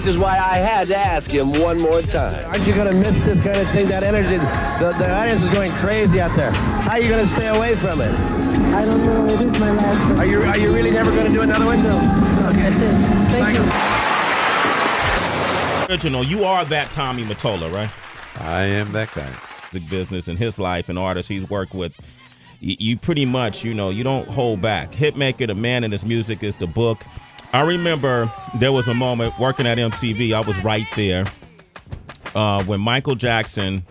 which is why I had to ask him one more time. Aren't you going to miss this kind of thing? That energy, the audience is going crazy out there. How are you going to stay away from it? I don't know. It is my last one. Are you really never going to do another one? No. Okay. That's it. Thank you. Original, you are that Tommy Mottola, right? I am that guy. The business in his life and artists he's worked with, you pretty much, you don't hold back. Hitmaker, the man in his music is the book. I remember there was a moment working at MTV. I was right there when Michael Jackson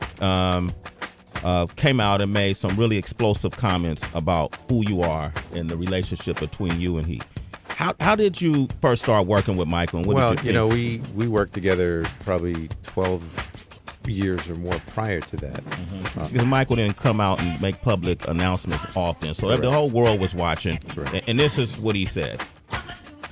came out and made some really explosive comments about who you are and the relationship between you and he. How did you first start working with Michael? And what did you think? we worked together probably 12 years or more prior to that. Because Michael didn't come out and make public announcements often, so the whole world was watching. And this is what he said.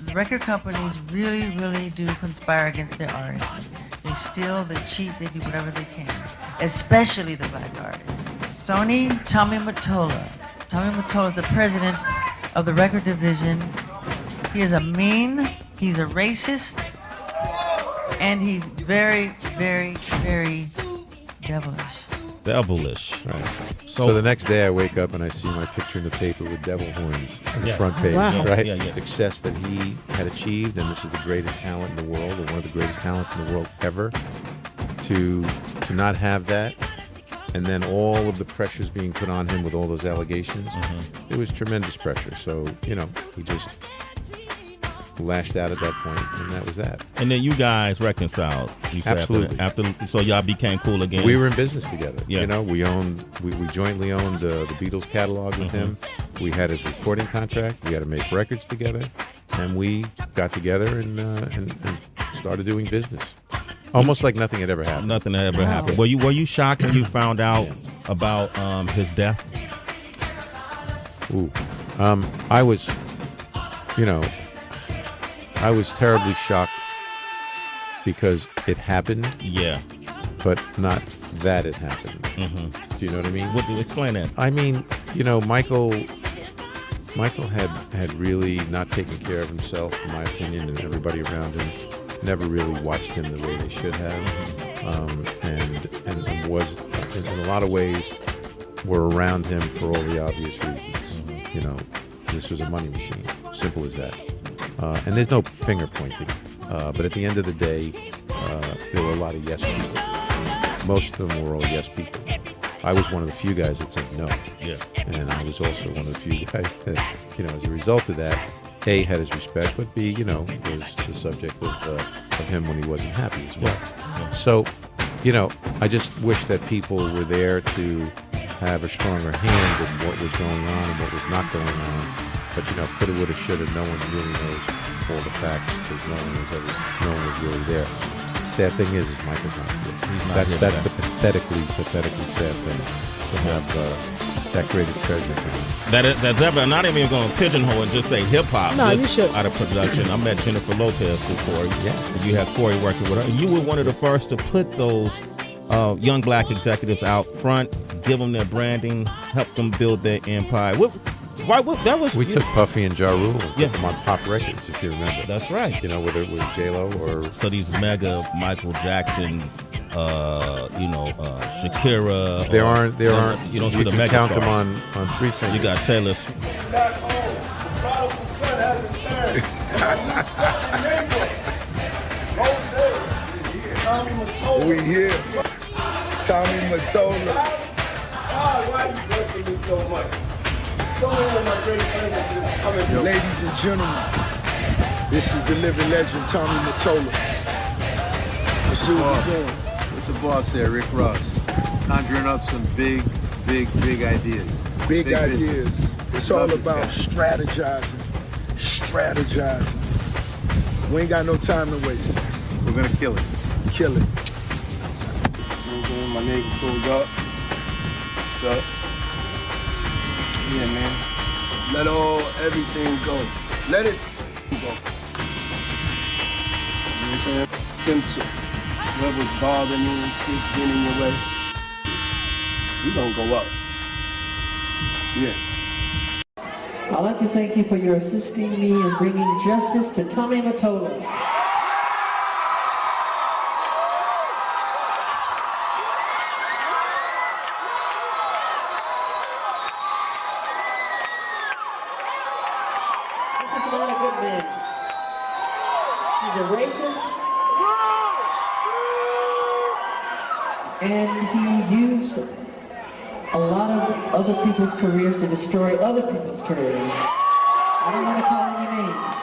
The record companies really, really do conspire against their artists. They steal, they cheat, they do whatever they can, especially the black artists. SONY, Tommy Mottola. Tommy Mottola is the president of the record division. He is a mean, he's a racist, and he's very, very, very devilish. Devilish. Right. So the next day I wake up and I see my picture in the paper with devil horns on the front page, right? Yeah. Success that he had achieved, and this is the greatest talent in the world, or one of the greatest talents in the world ever. To not have that, and then all of the pressures being put on him with all those allegations, it was tremendous pressure. So, he just lashed out at that point, and that was that. And then you guys reconciled. You said Absolutely. After so y'all became cool again. We were in business together. Yeah. We jointly owned the Beatles catalog with him. We had his recording contract. We had to make records together, and we got together and started doing business. Almost like nothing had ever happened. Nothing had ever happened. Were you shocked when you found out about his death? Ooh, I was, I was terribly shocked because it happened. Yeah. But not that it happened. Do you know what I mean? Explain that. I mean, Michael had really not taken care of himself, in my opinion, and everybody around him never really watched him the way they should have, and was, in a lot of ways, were around him for all the obvious reasons. This was a money machine, simple as that. And there's no finger pointing, but at the end of the day, there were a lot of yes people. Most of them were all yes people. I was one of the few guys that said no. Yeah. And I was also one of the few guys that, as a result of that, A, had his respect, but B, was the subject of him when he wasn't happy as well. Yeah. So, I just wish that people were there to have a stronger hand in what was going on and what was not going on. But, coulda, woulda, shoulda, no one really knows all the facts because no one was really there. Sad thing is Michael's not here. That's the pathetically sad thing to have that great a treasure. That's ever. I'm not even going to pigeonhole and just say hip hop. No, you should. Out of production. I met Jennifer Lopez before. Yeah. You had Corey working with her. You were one of the first to put those young black executives out front, give them their branding, help them build their empire. We took Puffy and Ja Rule and put them on Pop Records, if you remember. That's right. Whether it was J-Lo or... So these mega Michael Jackson, Shakira. There aren't. You don't see the mega count stars. them on three fingers. You got Taylor. Back home, the prodigal son hasn't returned. Tommy Mottola. We here. Tommy Mottola. Why are you blessing me so much? So many of my great friends are just coming. Ladies and gentlemen, this is the living legend, Tommy Mottola. Let's see what we're doing. What's the boss there, Rick Ross? Conjuring up some big ideas. Big ideas. Business. It's all about strategizing. We ain't got no time to waste. We're gonna kill it. Kill it. My neighbor pulled up. What's up? Yeah, man. Let everything go. Let it go. You know what I'm saying? Them two. Whoever's bothering me and shit, getting in your way, we gonna go up. Yeah. I'd like to thank you for your assisting me in bringing justice to Tommy Mottola. He's a racist. And he used a lot of other people's careers to destroy other people's careers. I don't want to call any names.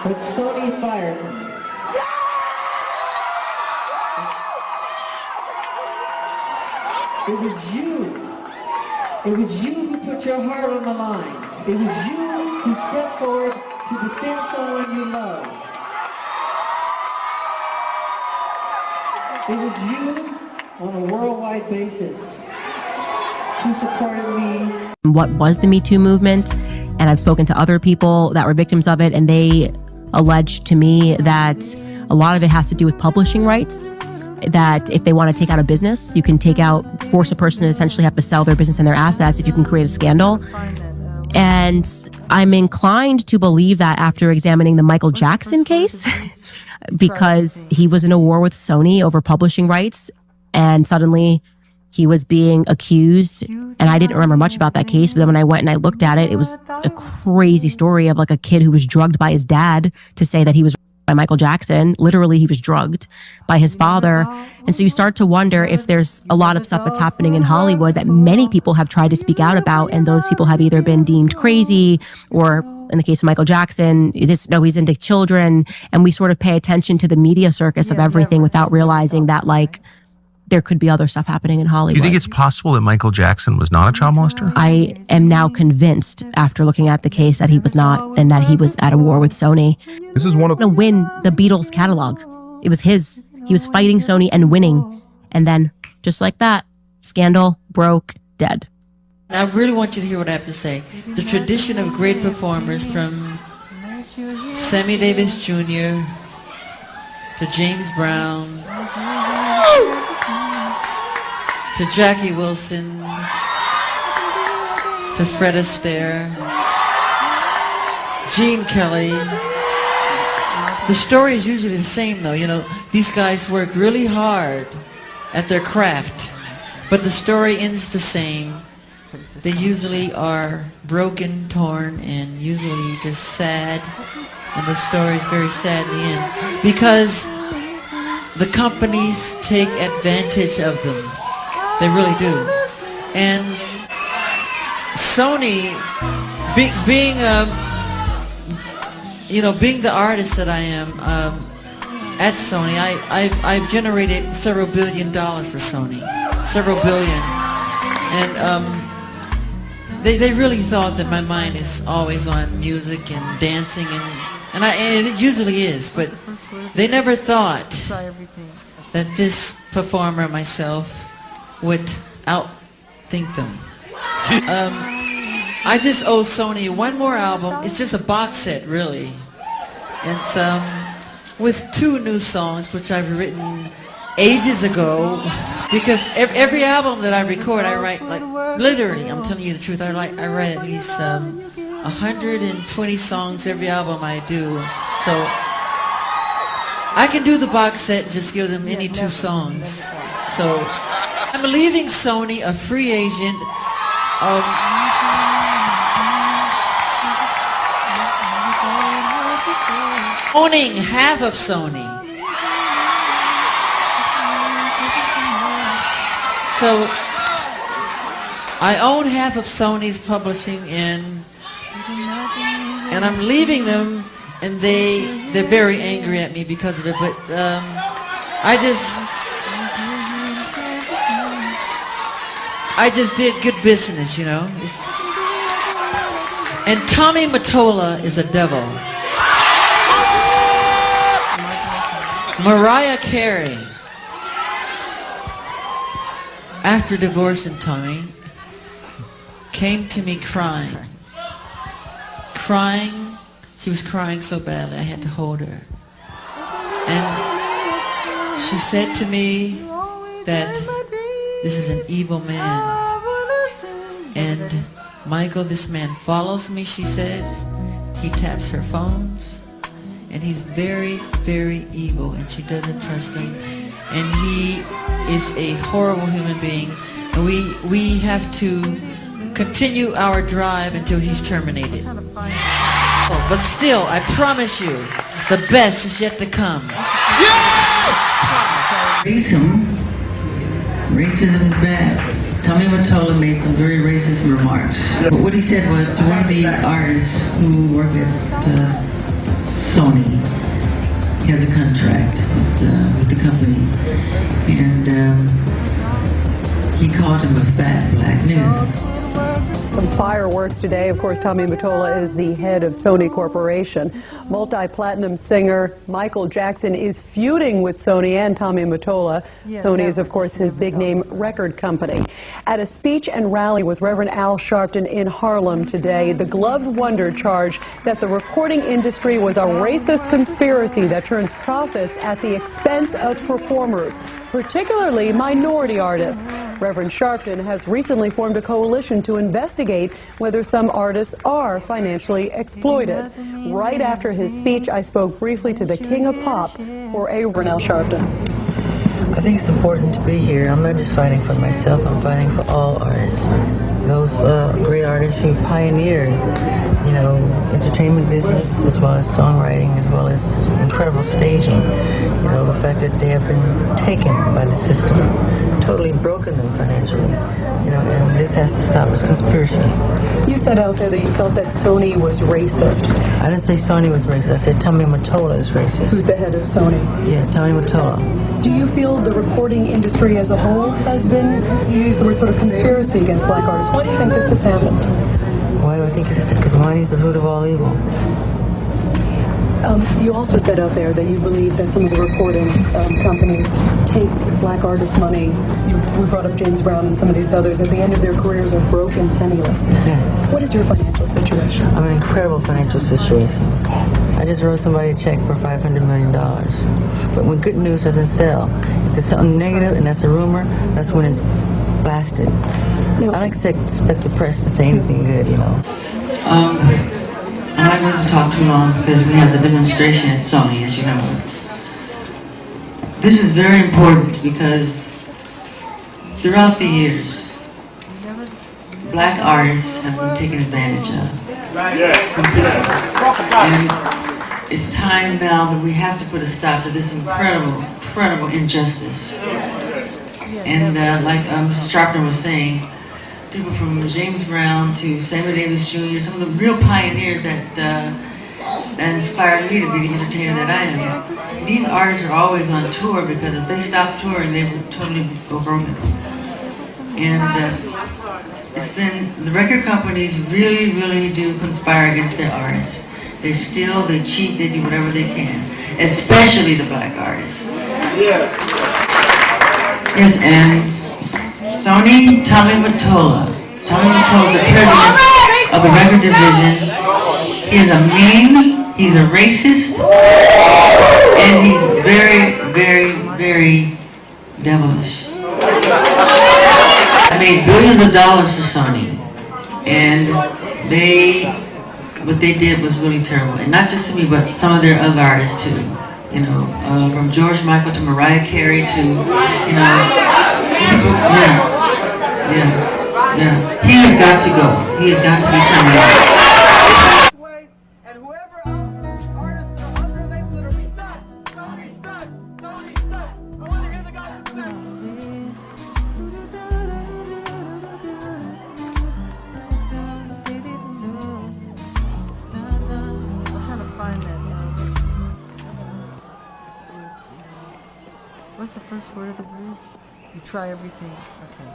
But Sony fired him. It was you. It was you who put your heart on the line. It was you who stepped forward to defend someone you love. It was you on a worldwide basis who supported me. What was the Me Too movement? And I've spoken to other people that were victims of it, and they alleged to me that a lot of it has to do with publishing rights. That if they want to take out a business, you can force a person to essentially have to sell their business and their assets if you can create a scandal. And I'm inclined to believe that after examining the Michael Jackson case, because he was in a war with Sony over publishing rights, and suddenly he was being accused. And I didn't remember much about that case, but then when I went and I looked at it, it was a crazy story of like a kid who was drugged by his dad to say that he was by Michael Jackson. Literally, he was drugged by his father. And so you start to wonder if there's a lot of stuff that's happening in Hollywood that many people have tried to speak out about, and those people have either been deemed crazy, or in the case of Michael Jackson, he's into children, and we sort of pay attention to the media circus of everything without realizing that like there could be other stuff happening in Hollywood. Do you think it's possible that Michael Jackson was not a child molester? I am now convinced after looking at the case that he was not, and that he was at a war with Sony. This is one of to win the Beatles catalog. It was his. He was fighting Sony and winning. And then just like that, scandal, broke, dead. I really want you to hear what I have to say. The tradition of great performers from Sammy Davis Jr. to James Brown to Jackie Wilson to Fred Astaire, Gene Kelly. The story is usually the same though. You know, these guys work really hard at their craft, but the story ends the same. They usually are broken, torn, and usually just sad. And the story is very sad in the end because the companies take advantage of them. They really do. And Sony, being the artist that I am at Sony, I've generated several $1 billion for Sony, several billion, and they really thought that my mind is always on music and dancing, and it usually is, but they never thought that this performer, myself, would outthink them. I just owe Sony one more album. It's just a box set, really. It's with 2 new songs, which I've written ages ago. Because every album that I record, I write, like, literally, I'm telling you the truth, I write at least 120 songs every album I do. So I can do the box set and just give them any 2 songs. So I'm leaving Sony a free agent of owning half of Sony. So I own half of Sony's publishing, and I'm leaving them, and they're very angry at me because of it. But I just did good business, you know. And Tommy Mottola is a devil. Mariah Carey, after divorcing Tommy, came to me crying. She was crying so badly I had to hold her. And she said to me that this is an evil man. And Michael, this man follows me, she said. He taps her phones. And he's very, very evil, and she doesn't trust him. And he is a horrible human being. And we have to continue our drive until he's terminated. Oh, but still, I promise you, the best is yet to come. Racism is bad. Tommy Mottola made some very racist remarks. But what he said was to one of the artists who work at Sony, he has a contract with the company, and he called him a fat black nigger. Some fireworks today. Of course, Tommy Mottola is the head of Sony Corporation. Multi-platinum singer Michael Jackson is feuding with Sony and Tommy Mottola. Sony is, of course, his big-name record company. At a speech and rally with Reverend Al Sharpton in Harlem today, the gloved wonder charged that the recording industry was a racist conspiracy that turns profits at the expense of performers, particularly minority artists. Reverend Sharpton has recently formed a coalition to investigate whether some artists are financially exploited. Right after his speech, I spoke briefly to the king of pop for Reverend Al Sharpton. I think it's important to be here. I'm not just fighting for myself, I'm fighting for all artists. Those great artists who pioneered, you know, entertainment business, as well as songwriting, as well as incredible staging. You know, the fact that they have been taken by the system, totally broken them financially. You know, and this has to stop. It's conspiracy. You said out there that you felt that Sony was racist. I didn't say Sony was racist. I said Tommy Mottola is racist. Who's the head of Sony? Yeah, Tommy Mottola. Do you feel the recording industry as a whole has been, you use the word sort of conspiracy against black artists? Why do you think this has happened? Why do I think this is? Because money is the root of all evil. You also said out there that you believe that some of the recording companies take black artists' money. We brought up James Brown and some of these others. At the end of their careers are broke and penniless. Yeah. What is your financial situation? I'm in an incredible financial situation. I just wrote somebody a check for $500 million. But when good news doesn't sell, if there's something negative and that's a rumor, that's when it's blasted. I don't expect the press to say anything good, you know. I'm not going to talk too long because we have the demonstration at Sony, as you know. This is very important because throughout the years, black artists have been taken advantage of. And it's time now that we have to put a stop to this incredible injustice. And like Mrs. Sharpton was saying, people from James Brown to Sammy Davis Jr., some of the real pioneers that inspired me to be the entertainer that I am. These artists are always on tour because if they stop touring, they would totally go broke. And it's been, the record companies really do conspire against their artists. They steal, they cheat, they do whatever they can, especially the black artists. Yes, and Sony, Tommy Mottola. Tommy Mottola is the president of the record division. He is a mean, he's a racist, and he's very devilish. I made billions of dollars for Sony, and what they did was really terrible. And not just to me, but some of their other artists too. You know, from George Michael to Mariah Carey to, you know, yeah. He has got to go. He has got to be terminated. What's the first word of the bridge? You try everything. Okay.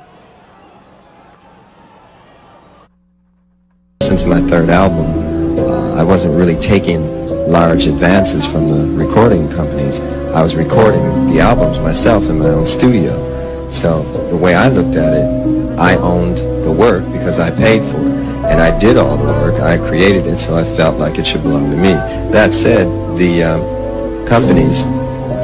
Since my third album, I wasn't really taking large advances from the recording companies. I was recording the albums myself in my own studio. So the way I looked at it, I owned the work because I paid for it. And I did all the work. I created it, so I felt like it should belong to me. That said, the companies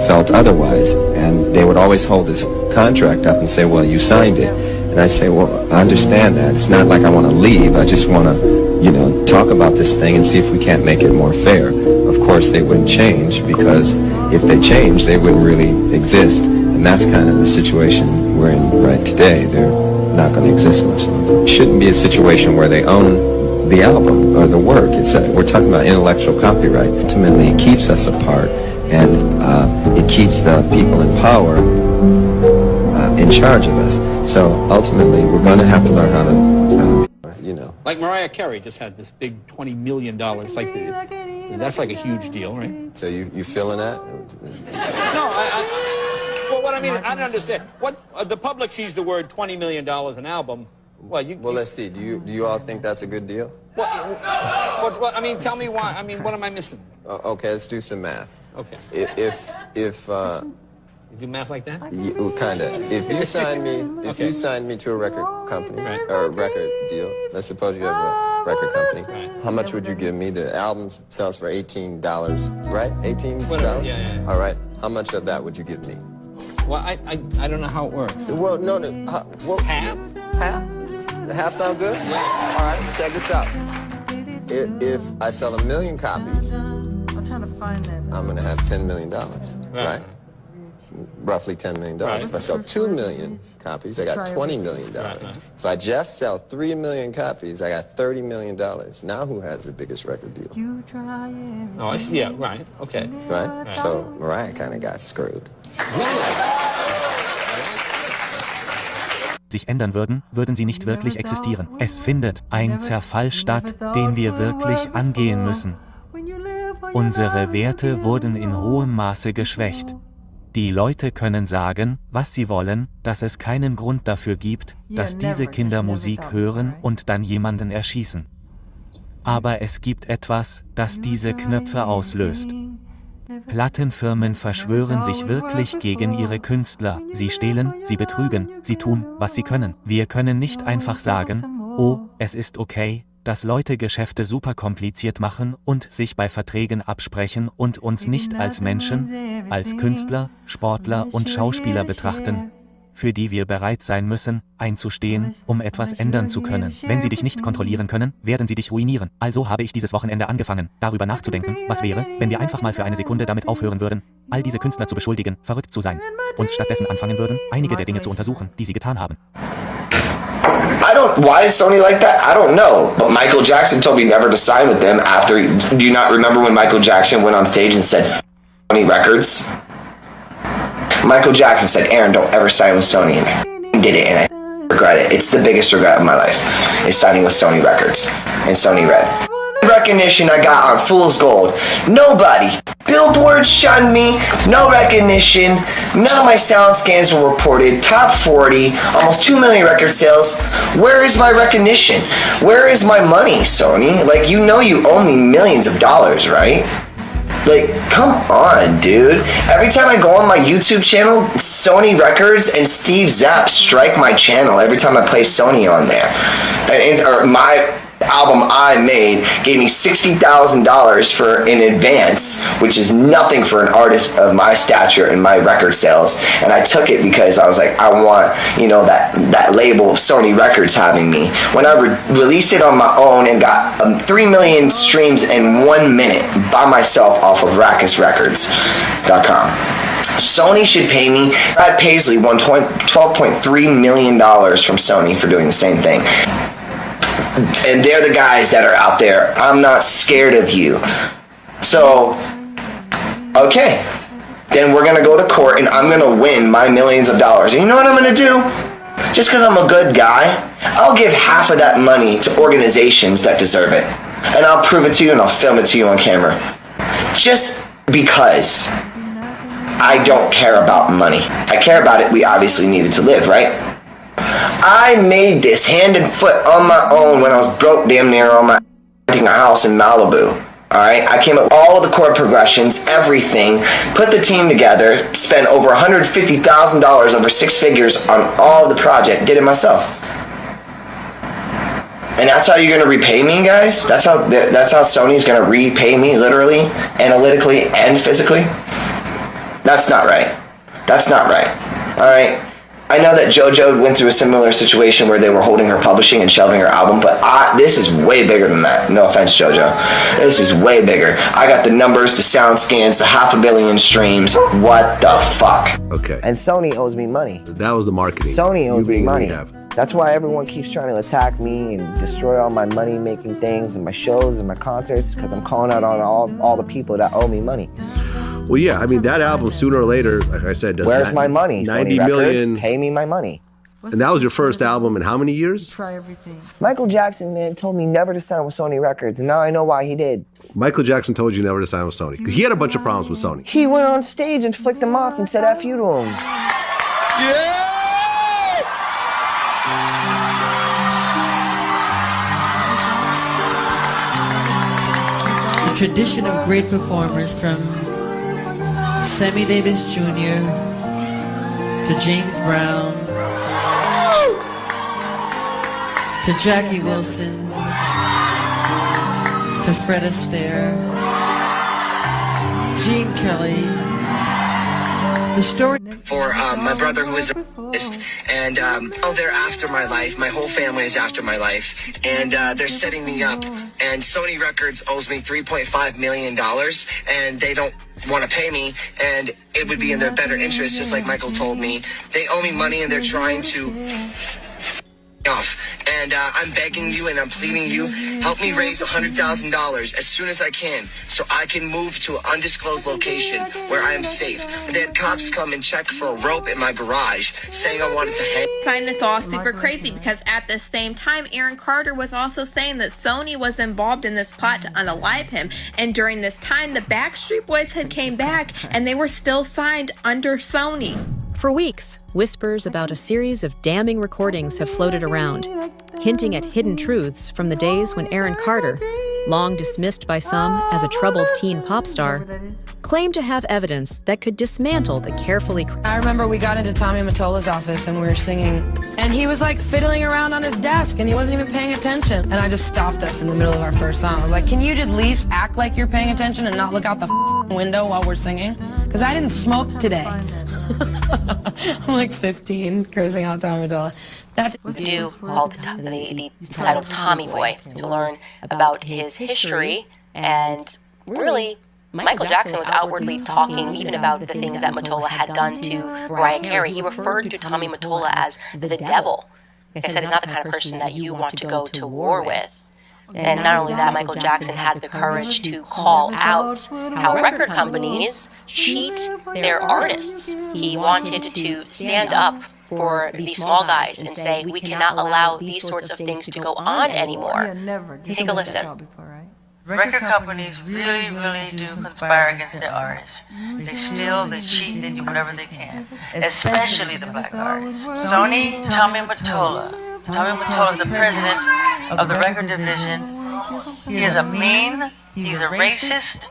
felt otherwise, and they would always hold this contract up and say, well, you signed it. And I say, well, I understand that. It's not like I want to leave. I just want to, you know, talk about this thing and see if we can't make it more fair. Of course, they wouldn't change, because if they changed, they wouldn't really exist. And that's kind of the situation we're in right today. They're not going to exist much longer. It shouldn't be a situation where they own the album or the work. We're talking about intellectual copyright. Ultimately, it keeps us apart, and it keeps the people in power in charge of us. So ultimately, we're going to have to learn how to Like Mariah Carey just had this big $20 million. It's like that's like a huge deal, right? So you feeling that? No, well, what I mean, I don't understand. What the public sees the word $20 million an album. Well, let's see. Do you all think that's a good deal? What, I mean, tell me why. I mean, what am I missing? Okay, let's do some math. Okay. If you do math like that? Kinda. If you signed me to a record company or a record deal, let's suppose you have a record company. How much would you give me? The album sells for $18, right? $18. Yeah. All right. How much of that would you give me? Well, I don't know how it works. Well, no. Half? Half sound good? Yeah. All right. Check this out. If I sell 1 million copies, I'm trying to find that. I'm gonna have $10 million, right? Roughly $10 million. If I sell 2 million copies, I got $20 million. If I just sell 3 million copies, I got $30 million. Now who has the biggest record deal? Oh, I see. Yeah, right. Okay. Right? So Mariah kind of got screwed. Sich ändern würden, würden sie nicht wirklich existieren. Es findet ein Zerfall statt, den wir wirklich angehen müssen. Unsere Werte wurden in hohem Maße geschwächt. Die Leute können sagen, was sie wollen, dass es keinen Grund dafür gibt, dass diese Kinder Musik hören und dann jemanden erschießen. Aber es gibt etwas, das diese Knöpfe auslöst. Plattenfirmen verschwören sich wirklich gegen ihre Künstler. Sie stehlen, sie betrügen, sie tun, was sie können. Wir können nicht einfach sagen, oh, es ist okay, dass Leute Geschäfte super kompliziert machen und sich bei Verträgen absprechen und uns nicht als Menschen, als Künstler, Sportler und Schauspieler betrachten, für die wir bereit sein müssen, einzustehen, um etwas ändern zu können. Wenn sie dich nicht kontrollieren können, werden sie dich ruinieren. Also habe ich dieses Wochenende angefangen, darüber nachzudenken, was wäre, wenn wir einfach mal für eine Sekunde damit aufhören würden, all diese Künstler zu beschuldigen, verrückt zu sein, und stattdessen anfangen würden, einige der Dinge zu untersuchen, die sie getan haben. Why is Sony like that? I don't know. But Michael Jackson told me never to sign with them after, do you not remember when Michael Jackson went on stage and said, Sony Records? Michael Jackson said, Aaron, don't ever sign with Sony. And I did it, and I regret it. It's the biggest regret of my life, is signing with Sony Records and Sony Red. Recognition I got on Fool's Gold. Nobody. Billboard shunned me. No recognition. None of my sound scans were reported. Top 40. Almost 2 million record sales. Where is my recognition? Where is my money, Sony? Like, you know you owe me millions of dollars, right? Like, come on, dude. Every time I go on my YouTube channel, Sony Records and Steve Zapp strike my channel every time I play Sony on there. Or my album I made gave me $60,000 in advance, which is nothing for an artist of my stature and my record sales. And I took it because I was like, I want, that label of Sony Records having me. When I released it on my own and got 3 million streams in 1 minute by myself off of RakisRecords.com. Sony should pay me. Brad Paisley won $12.3 million from Sony for doing the same thing. And they're the guys that are out there. I'm not scared of you. So, okay. Then we're going to go to court and I'm going to win my millions of dollars. And you know what I'm going to do? Just because I'm a good guy, I'll give half of that money to organizations that deserve it. And I'll prove it to you and I'll film it to you on camera. Just because I don't care about money. I care about it. We obviously needed to live, right? I made this hand and foot on my own when I was broke damn near on my renting a house in Malibu. Alright, I came up with all of the chord progressions, everything, put the team together, spent over $150,000 over 6 figures on all of the project, did it myself. And that's how you're gonna repay me, guys? That's how Sony's gonna repay me, literally, analytically, and physically? That's not right. That's not right. Alright? I know that JoJo went through a similar situation where they were holding her publishing and shelving her album, but this is way bigger than that. No offense, JoJo. This is way bigger. I got the numbers, the sound scans, the 500 million streams. What the fuck? Okay. And Sony owes me money. That was the marketing. Sony owes me money. That's why everyone keeps trying to attack me and destroy all my money-making things and my shows and my concerts, because I'm calling out on all the people that owe me money. Well, yeah, I mean, that album, sooner or later, like I said, does Where's my money? 90 Sony million. Records, pay me my money. And that was your first album in how many years? Try everything. Michael Jackson, man, told me never to sign with Sony Records, and now I know why he did. Michael Jackson told you never to sign with Sony, because he had a bunch of problems with Sony. He went on stage and flicked them off and said F you to him. The tradition of great performers from Sammy Davis Jr. to James Brown to Jackie Wilson to Fred Astaire, Gene Kelly. The story for my brother who is a artist, and they're after my life. My whole family is after my life, and they're setting me up. And Sony Records owes me $3.5 million, and they don't want to pay me, and it would be in their better interest, just like Michael told me. They owe me money, and they're trying to off. And I'm begging you and I'm pleading you, help me raise $100,000 as soon as I can so I can move to an undisclosed location where I am safe. They had cops come and check for a rope in my garage saying I wanted to hang. I find this all super crazy because at the same time, Aaron Carter was also saying that Sony was involved in this plot to unalive him. And during this time, the Backstreet Boys had came back and they were still signed under Sony. For weeks, whispers about a series of damning recordings have floated around, hinting at hidden truths from the days when Aaron Carter, long dismissed by some as a troubled teen pop star, claimed to have evidence that could dismantle the carefully... I remember we got into Tommy Mottola's office and we were singing, and he was like fiddling around on his desk and he wasn't even paying attention. And I just stopped us in the middle of our first song. I was like, can you at least act like you're paying attention and not look out the window while we're singing? Because I didn't smoke today. I'm like 15, cursing out Tommy Mottola. Do all the title Tommy Boy to learn about his history, and really, Michael Jackson was outwardly talking even about the things that Mottola had done to Mariah Carey. He referred to Tommy Mottola as the devil. He said he's not the kind of person that you want to go to war with. And not only that, Michael Jackson had the courage to call out how record companies cheat their artists. He wanted to stand up for these small guys and say, we cannot allow these sorts of things to go on anymore. Take a listen. Record companies really, really do conspire against their artists. They steal, they cheat, they do whatever they can, especially the black artists. Sony, Tommy Mottola. Tommy Mottola is the president of the record division. He is a mean, he's a racist,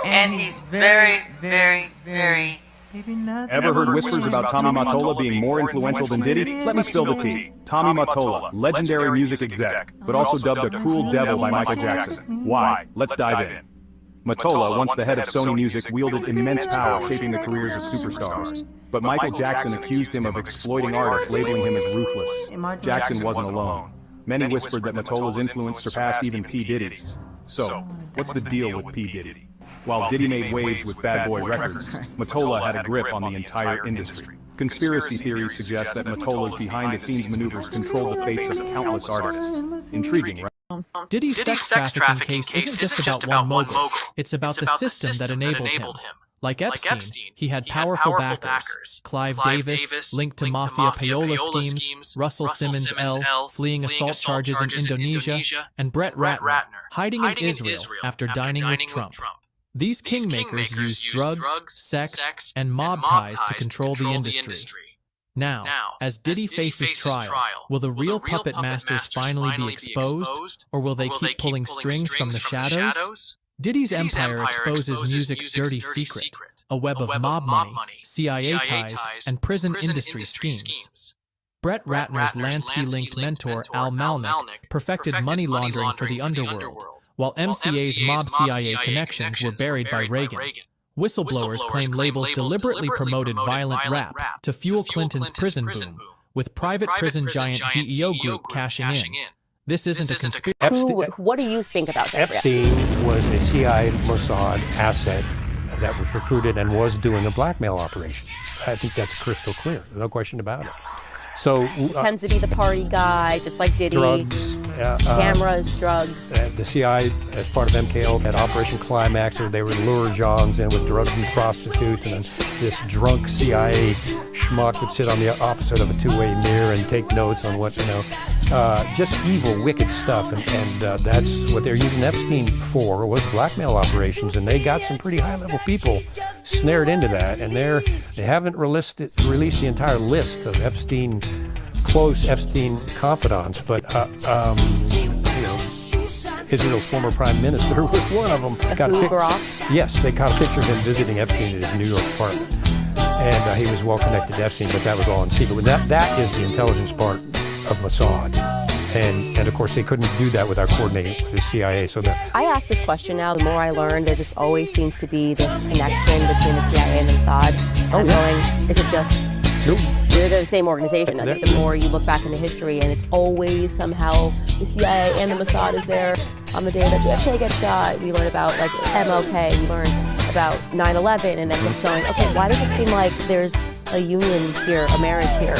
and he's very, very, very... Ever heard whispers about Tommy Mottola being more influential than Diddy? Let me spill the tea. Tommy Mottola, legendary music exec, but also dubbed a cruel devil by Michael Jackson. Why? Let's dive in. Mottola, once the head of Sony Music, wielded immense power shaping the careers of superstars. But Michael Jackson accused him of exploiting artists, labeling him as ruthless. Jackson wasn't alone. Many whispered that Mottola's influence surpassed even P. Diddy's. So, what's the deal with P. Diddy? While Diddy made waves with Bad Boy Records, Mottola had a grip on the entire industry. Conspiracy theories suggest that Mottola's behind-the-scenes maneuvers control the fates of countless artists. Intriguing, right? Diddy's sex trafficking case isn't just about one mogul. It's about the system that enabled him. Like Epstein, he had powerful backers. Clive Davis, linked to mafia payola schemes, Russell Simmons L, fleeing assault charges in Indonesia, and Brett Ratner, hiding in Israel after dining with Trump. These kingmakers used drugs, sex, and mob ties to control the industry. Now, as Diddy faces trial, will the real puppet masters finally be exposed, or will they keep pulling strings from the shadows? Diddy's empire exposes music's dirty secret, a web of mob money, CIA ties, and prison industry schemes. Brett Ratner's Lansky-linked mentor, Al Malnick, perfected money laundering for the underworld, while MCA's mob CIA connections were buried by Reagan. Whistleblowers claim labels deliberately promoted violent rap to fuel Clinton's prison boom, with private prison giant GEO Group cashing in. This isn't a conspiracy. What do you think about that? Epstein was a CIA Mossad asset that was recruited and was doing a blackmail operation. I think that's crystal clear. No question about it. So tends to be the party guy, just like Diddy. Drugs. Cameras, drugs. The CIA, as part of MKO, had Operation Climax, where they would lure Johns in with drugs and prostitutes, and then this drunk CIA schmuck would sit on the opposite of a two-way mirror and take notes on what, just evil, wicked stuff. And that's what they're using Epstein for, was blackmail operations. And they got some pretty high-level people snared into that. And they haven't released the entire list of close Epstein confidants, but Israel's former prime minister was one of them. Yes, they got a picture of him visiting Epstein at his New York apartment, and he was well connected to Epstein, but that was all in secret. But that is the intelligence part of Mossad, and of course they couldn't do that without coordinating with the CIA. So that I ask this question now. The more I learn, there just always seems to be this connection between the CIA and the Mossad. I'm going, is it just? Nope. They're the same organization. I think the more you look back into history, and it's always somehow the CIA and the Mossad is there on the day that JFK gets shot. We learn about like MLK. We learn about 9/11, and then it's going, okay, why does it seem like there's a union here, a marriage here?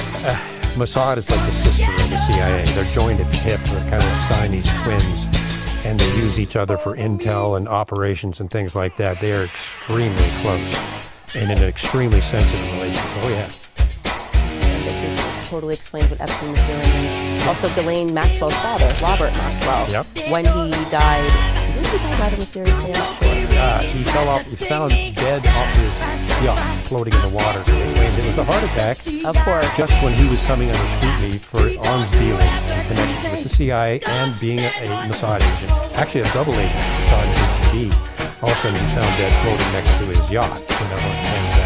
Mossad is like the sister of the CIA. They're joined at the hip. They're kind of Siamese twins, and they use each other for intel and operations and things like that. They are extremely close and in an extremely sensitive relationship. Oh yeah. Totally explains what Epstein was doing. And also Ghislaine Maxwell's father, Robert Maxwell. Yep. When he died, did he die rather mysteriously? I'm not sure. He fell off. He found dead off his yacht, floating in the water. It was a heart attack. Of course. Just when he was coming under scrutiny for arms dealing in connection with the CIA and being a Mossad agent, actually a double agent, Mossad agent. All of a sudden, he found dead floating next to his yacht.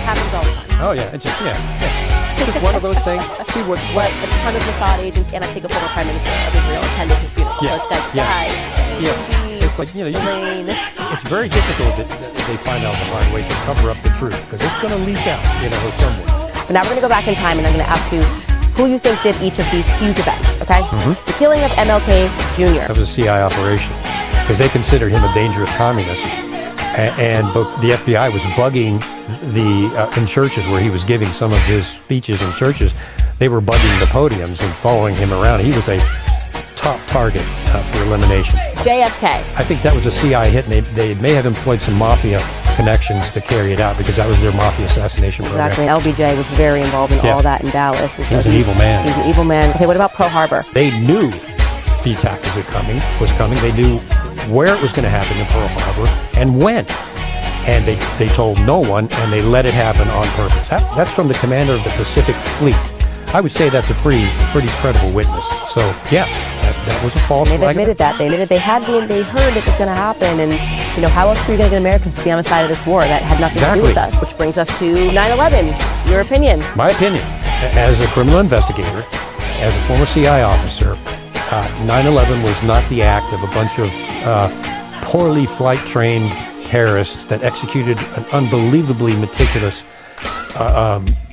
Happens all the time. Oh yeah, it's just It's just one of those things. See what a ton of Mossad agents and I think a former prime minister of Israel attended his funeral. Yeah. So it's like, yeah. It's like, it's very difficult that they find out the hard way to cover up the truth, because it's going to leak out, somewhere. But now we're going to go back in time, and I'm going to ask you who you think did each of these huge events, okay? The killing of MLK Jr. That was a CIA operation, because they considered him a dangerous communist. But the FBI was bugging in churches where he was giving some of his speeches in churches. They were bugging the podiums and following him around. He was a top target for elimination. JFK. I think that was a CIA hit, and they may have employed some mafia connections to carry it out, because that was their mafia assassination program. Exactly. LBJ was very involved in all that in Dallas. He was an evil man. He's an evil man. Okay, what about Pearl Harbor? They knew the attack was coming. They knew where it was going to happen in Pearl Harbor and when. And they told no one, and they let it happen on purpose. That's from the commander of the Pacific Fleet. I would say that's a pretty credible witness. So yeah, that was a false flag. They've admitted that. They admitted they heard it was going to happen, and how else were you going to get Americans to be on the side of this war that had nothing to do with us? Which brings us to 9/11. Your opinion? My opinion, as a criminal investigator, as a former CIA officer, 9/11 was not the act of a bunch of poorly flight-trained terrorists that executed an unbelievably meticulous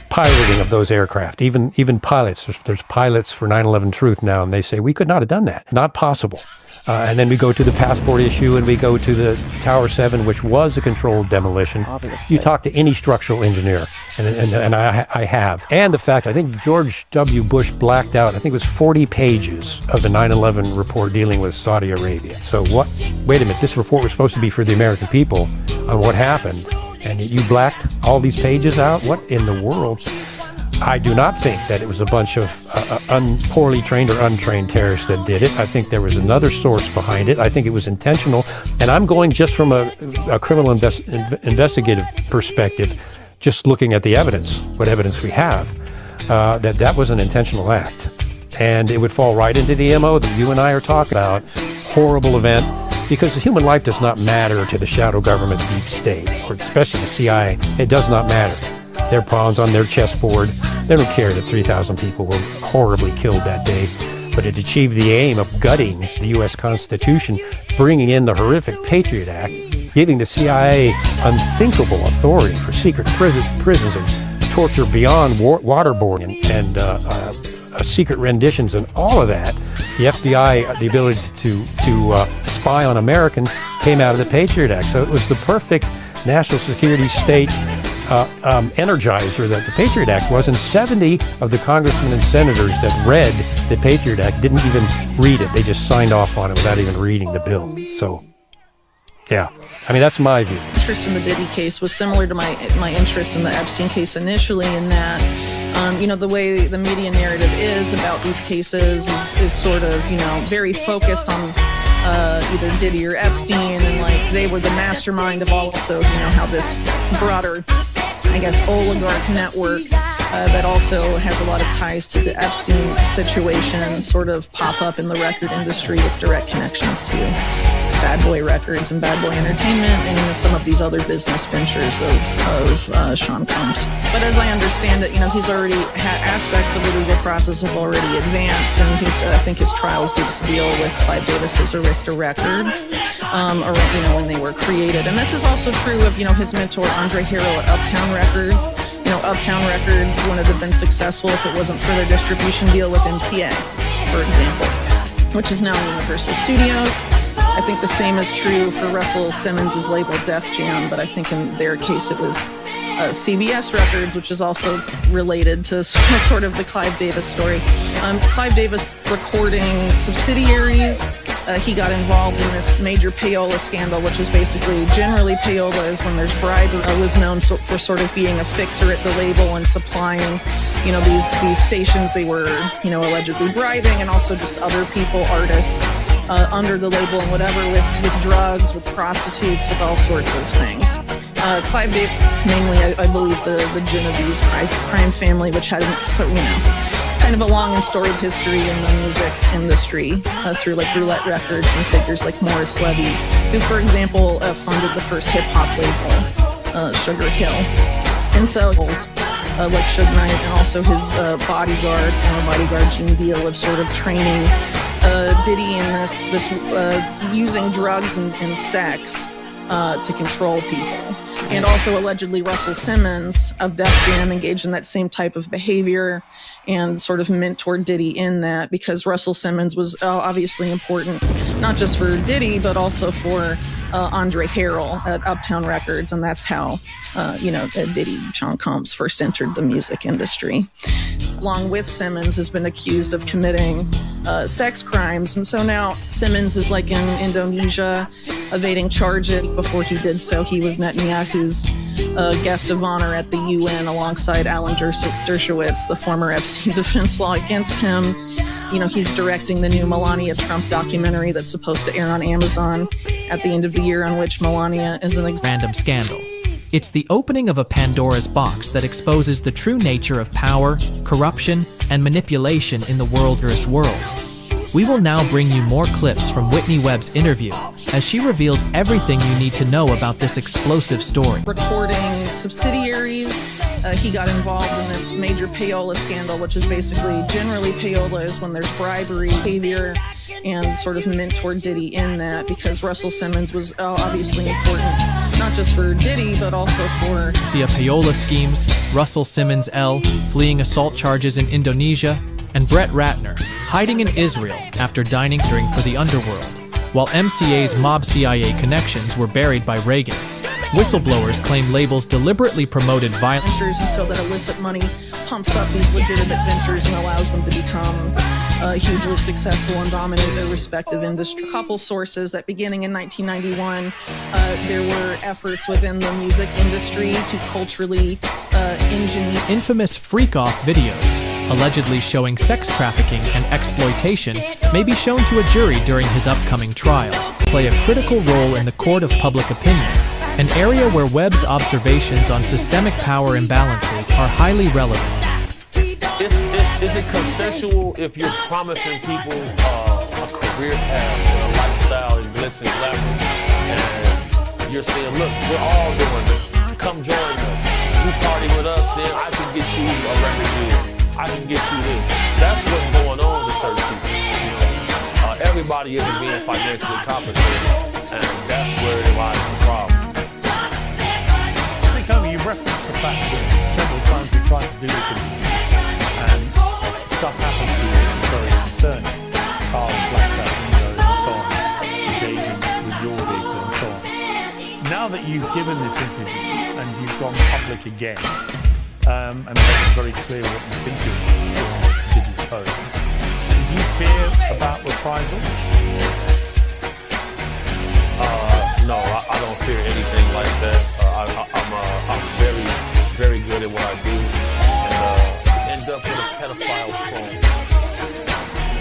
piloting of those aircraft. Even pilots, there's pilots for 9/11 Truth now, and they say we could not have done that. Not possible. And then we go to the passport issue, and we go to the Tower 7, which was a controlled demolition. Obviously. You talk to any structural engineer, and I have. And the fact, I think George W. Bush blacked out, I think it was 40 pages of the 9/11 report dealing with Saudi Arabia. So what? Wait a minute, this report was supposed to be for the American people on what happened, and you blacked all these pages out? What in the world? I do not think that it was a bunch of poorly trained or untrained terrorists that did it. I think there was another source behind it. I think it was intentional. And I'm going just from a criminal investigative perspective, just looking at the evidence, what evidence we have, that was an intentional act. And it would fall right into the MO that you and I are talking about. Horrible event. Because human life does not matter to the shadow government deep state, or especially the CIA. It does not matter. Their pawns on their chessboard. They don't care that 3,000 people were horribly killed that day, but it achieved the aim of gutting the U.S. Constitution, bringing in the horrific Patriot Act, giving the CIA unthinkable authority for secret prisons and torture beyond waterboarding and secret renditions and all of that. The FBI, the ability to spy on Americans, came out of the Patriot Act. So it was the perfect national security state energizer that the Patriot Act was, and 70 of the congressmen and senators that read the Patriot Act didn't even read it. They just signed off on it without even reading the bill. So, yeah. I mean, that's my view. Interest in the Diddy case was similar to my interest in the Epstein case initially, in that, the way the media narrative is about these cases is sort of, very focused on either Diddy or Epstein, and like they were the mastermind of also, how this broader, I guess, oligarch network that also has a lot of ties to the Epstein situation sort of pop up in the record industry with direct connections to Bad Boy Records and Bad Boy Entertainment, and some of these other business ventures of Sean Combs. But as I understand it, he's already had aspects of the legal process have already advanced, and I think his trials did deal with Clive Davis's Arista Records, when they were created. And this is also true of his mentor Andre Harrell at Uptown Records. Uptown Records wouldn't have been successful if it wasn't for their distribution deal with MCA, for example, which is now Universal Studios. I think the same is true for Russell Simmons' label Def Jam, but I think in their case it was CBS Records, which is also related to sort of the Clive Davis story. Clive Davis recording subsidiaries. He got involved in this major payola scandal, which is basically, generally payola is when there's bribery. Was known for sort of being a fixer at the label and supplying, these stations they were, allegedly bribing, and also just other people, artists, under the label and whatever, with drugs, with prostitutes, with all sorts of things. Clive Davis, mainly, I believe, the Genovese crime family, which had, kind of a long and storied history in the music industry through like Roulette Records and figures like Morris Levy, who, for example, funded the first hip-hop label, Sugar Hill. And so, like Suge Knight, and also his bodyguard, former bodyguard Gene Deal, of sort of training Diddy in this using drugs and sex to control people. And also allegedly Russell Simmons of Def Jam engaged in that same type of behavior and sort of mentored Diddy in that, because Russell Simmons was obviously important, not just for Diddy, but also for Andre Harrell at Uptown Records. And that's how, Diddy, Sean Combs, first entered the music industry. Along with Simmons, has been accused of committing sex crimes. And so now Simmons is like in Indonesia, evading charges. Before he did so, he was Netanyahu's guest of honor at the UN alongside Alan Dershowitz, the former Epstein defense law against him. He's directing the new Melania Trump documentary that's supposed to air on Amazon at the end of the year, on which Melania is an random scandal. It's the opening of a Pandora's box that exposes the true nature of power, corruption, and manipulation in the world's world. We will now bring you more clips from Whitney Webb's interview as she reveals everything you need to know about this explosive story. Recording subsidiaries. He got involved in this major payola scandal, which is basically, generally payola is when there's bribery behavior, and sort of mentored Diddy in that, because Russell Simmons was obviously important, not just for Diddy, but also for via payola schemes, Russell Simmons L. fleeing assault charges in Indonesia, and Brett Ratner hiding in Israel after dining for the underworld, while MCA's mob CIA connections were buried by Reagan. Whistleblowers claim labels deliberately promoted violence, and so that illicit money pumps up these legitimate ventures and allows them to become hugely successful and dominate their respective industry. A couple sources that beginning in 1991, there were efforts within the music industry to culturally engineer infamous freak-off videos allegedly showing sex trafficking and exploitation may be shown to a jury during his upcoming trial, play a critical role in the court of public opinion, an area where Webb's observations on systemic power imbalances are highly relevant. Is it consensual if you're promising people a career path and a lifestyle in glitz and glamour, and you're saying, look, we're all doing this, come join us, you party with us, then I can get you a record deal, I can get you this. That's what's going on with certain people. Everybody isn't being financially compensated, and that's where it lies the problem. You referenced the fact that several times we tried to do this interview and stuff happened to you and very concerning. Cars blacked out windows and so on, engaging with your vehicle and so on. Now now that you've given this interview and you've gone public again, and made it very clear what you think of Sean Diddy Combs, do you fear about reprisal? No, I don't fear anything like that. I'm very, very good at what I do, and end up with a pedophile phone.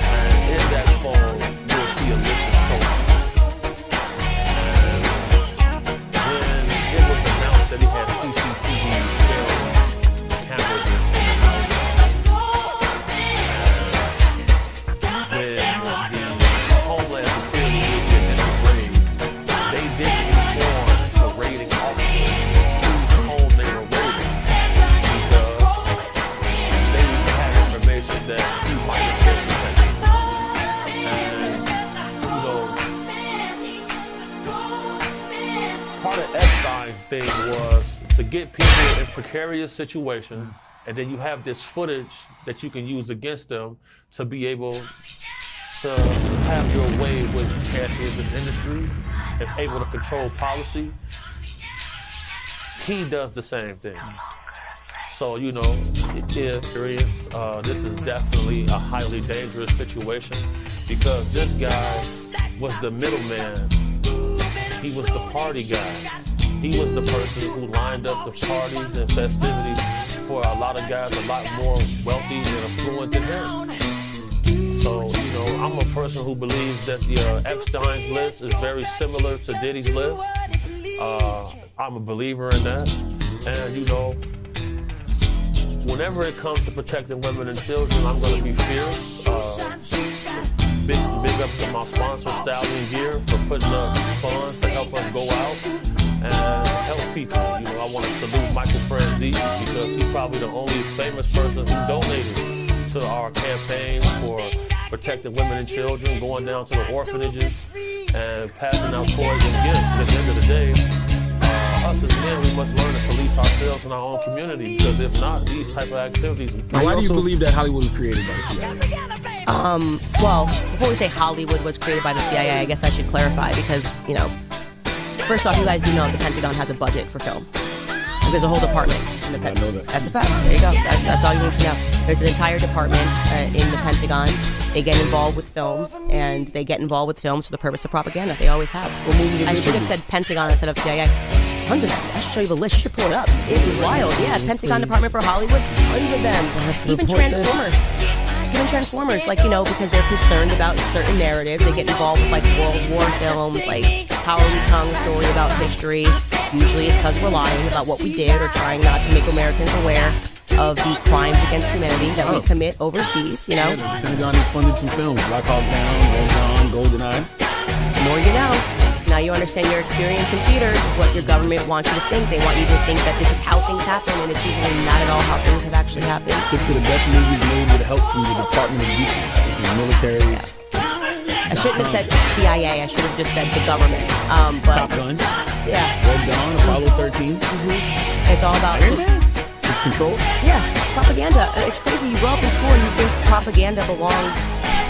And in that phone, you'll see a list of coaches. And when it was announced that he had CCTV cameras in the house, when the Homeland Security agent in the raid, they didn't inform the raiding officer whose home they were raiding because they had information that he might have been protected. And, part of Epstein's thing was to get people in precarious situations, and then you have this footage that you can use against them to be able to have your way with champions in the industry and able to control policy. He does the same thing. So, experience, this is definitely a highly dangerous situation because this guy was the middleman. He was the party guy. He was the person who lined up the parties and festivities for a lot of guys a lot more wealthy and affluent than him. So, I'm a person who believes that the Epstein's list is very similar to Diddy's list. I'm a believer in that. And, whenever it comes to protecting women and children, I'm going to be fierce. Big up to my sponsor, Stallion Gear, for putting up funds to help us go out and help people. I want to salute Michael Franzese because he's probably the only famous person who donated to our campaign for protecting women and children, going down to the orphanages and passing out toys and gifts. But at the end of the day, us as men, we must learn to police ourselves in our own community because if not, these type of activities. Why do you believe that Hollywood was created by the CIA? Well, before we say Hollywood was created by the CIA, I guess I should clarify because, first off, you guys do know the Pentagon has a budget for film. There's a whole department in the Pentagon. I know that. That's a fact. There you go. That's all you need to know. There's an entire department in the Pentagon. They get involved with films, and they get involved with films for the purpose of propaganda. They always have. I should have said Pentagon instead of CIA. Tons of them. I should show you the list. You should pull it up. It's wild. Yeah, Pentagon Department for Hollywood. Tons of them. Even Transformers. Because they're concerned about certain narratives. They get involved with World War films, How Are We Tongue story about history. Usually it's because we're lying about what we did or trying not to make Americans aware of the crimes against humanity that we commit overseas, Yeah, the Pentagon has funded some films. Black Hawk Down, Red Dawn, GoldenEye. The more you know. Now you understand your experience in theaters is what your government wants you to think. They want you to think that this is how things happen, and it's usually not at all how things have actually happened. Look for the best movies made with help from the Department of Defense. This is military. Yeah. I shouldn't have said CIA. I should have just said the government. Top Gun. Yeah. Red Dawn, Apollo 13. It's all about just control. Yeah, propaganda. It's crazy. You grow up in school and you think propaganda belongs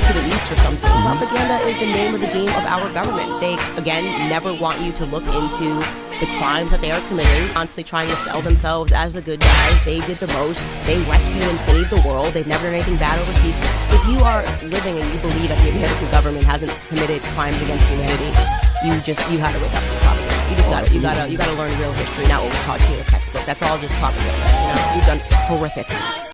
to the East or something. Propaganda is the name of the game of our government. They, again, never want you to look into the crimes that they are committing, constantly trying to sell themselves as the good guys. They did the most. They rescued and saved the world. They've never done anything bad overseas. If you are living and you believe that the American government hasn't committed crimes against humanity, you had to wake up to propaganda. You gotta learn real history, not what we taught you in a textbook. That's all just propaganda. You've done horrific.